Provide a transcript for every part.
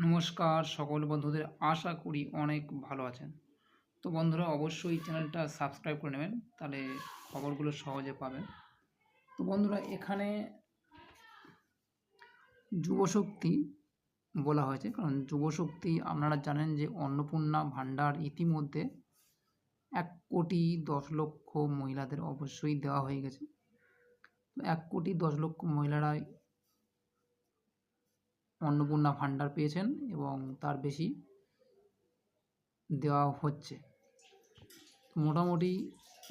নমস্কার সকল বন্ধুদের, আশা করি অনেক ভালো আছেন। তো বন্ধুরা, অবশ্যই চ্যানেলটা সাবস্ক্রাইব করে নেবেন, তাহলে খবরগুলো সহজে পাবেন। তো বন্ধুরা, এখানে যুবশক্তি বলা হয়েছে, কারণ যুবশক্তি আপনারা জানেন যে অন্নপূর্ণা ভাণ্ডার ইতিমধ্যে 1,10,00,000 মহিলাদের অবশ্যই দেওয়া হয়ে গেছে। 1,10,00,000 মহিলারাই অন্নপূর্ণা ভাণ্ডার পেয়েছেন এবং তার বেশি দেওয়া হচ্ছে। মোটামুটি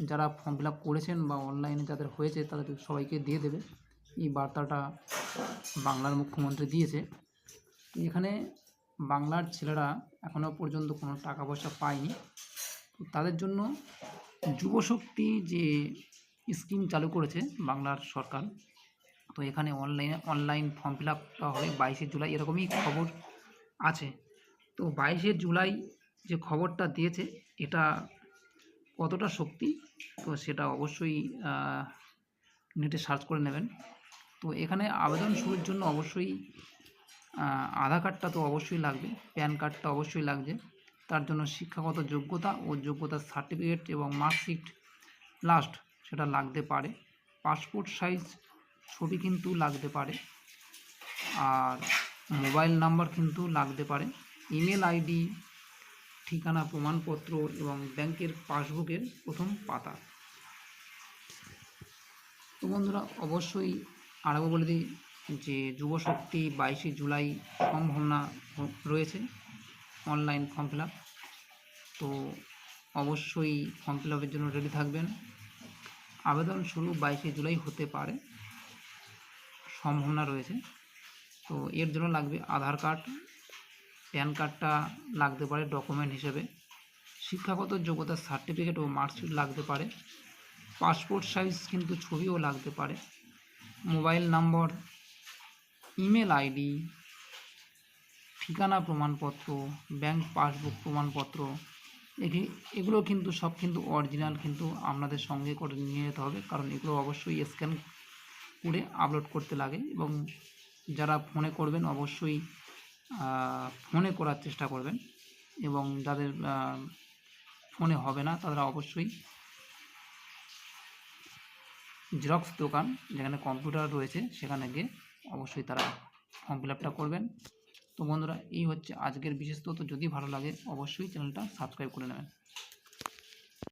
যারা ফর্ম ফিল আপ করেছেন বা অনলাইনে যাদের হয়েছে তাদের সবাইকে দিয়ে দেবে, এই বার্তাটা বাংলার মুখ্যমন্ত্রী দিয়েছে। তো এখানে বাংলার ছেলেরা এখনও পর্যন্ত কোনো টাকা পয়সা পায়নি। তো তাদের জন্য যুবশক্তি যে স্কিম চালু করেছে বাংলার সরকার, তো এখানে অনলাইন ফর্ম ফিল আপটা হবে 22শে জুলাই, এরকমই খবর আছে। তো 22শে জুলাই যে খবরটা দিয়েছে, এটা কতটা সত্যি তো সেটা অবশ্যই নেটে সার্চ করে নেবেন। তো এখানে আবেদন শুরুর জন্য অবশ্যই আধার কার্ডটা তো অবশ্যই লাগবে, প্যান কার্ডটা অবশ্যই লাগবে। তার জন্য শিক্ষাগত যোগ্যতা ও যোগ্যতার সার্টিফিকেট এবং মার্কশিট লাস্ট সেটা লাগতে পারে। পাসপোর্ট সাইজ ছবি কিন্তু লাগতে পারে, আর মোবাইল নাম্বার কিন্তু লাগতে পারে। ইমেল আইডি, ঠিকানা প্রমাণপত্র এবং ব্যাংকের পাসবুকের প্রথম পাতা। তো বন্ধুরা, অবশ্যই আরেকবার বলে দিই যে যুবশক্তি 22শে জুলাই সম্ভাবনা রয়েছে অনলাইন ফর্ম ফিল আপ। তো অবশ্যই ফর্ম ফিল আপের জন্য রেডি থাকবেন। আবেদন শুরু 22শে জুলাই হতে পারে, সম্ভাবনা রয়েছে। তো এর জন্য লাগবে আধার কার্ড, প্যান কার্ডটা লাগতে পারে ডকুমেন্ট হিসেবে, শিক্ষাগত যোগ্যতার সার্টিফিকেট ও মার্কশিট লাগতে পারে, পাসপোর্ট সাইজ কিন্তু ছবিও লাগতে পারে, মোবাইল নম্বর, ইমেল আইডি, ঠিকানা প্রমাণপত্র, ব্যাংক পাসবুক প্রমাণপত্র, এগুলো কিন্তু সব কিন্তু অরিজিনাল কিন্তু আপনাদের সঙ্গে করে নিয়ে যেতে হবে, কারণ এগুলো অবশ্যই স্ক্যান করে আপলোড করতে লাগে। এবং যারা ফোনে করবেন অবশ্যই ফোনে করার চেষ্টা করবেন, এবং যাদের ফোনে হবে না তারা অবশ্যই জেরক্স দোকান যেখানে কম্পিউটার রয়েছে সেখানে গিয়ে অবশ্যই তারা ফর্ম ফিল আপটা করবেন। তো বন্ধুরা, এই হচ্ছে আজকের বিশেষ তথ্য। যদি ভালো লাগে অবশ্যই চ্যানেলটা সাবস্ক্রাইব করে নেবেন।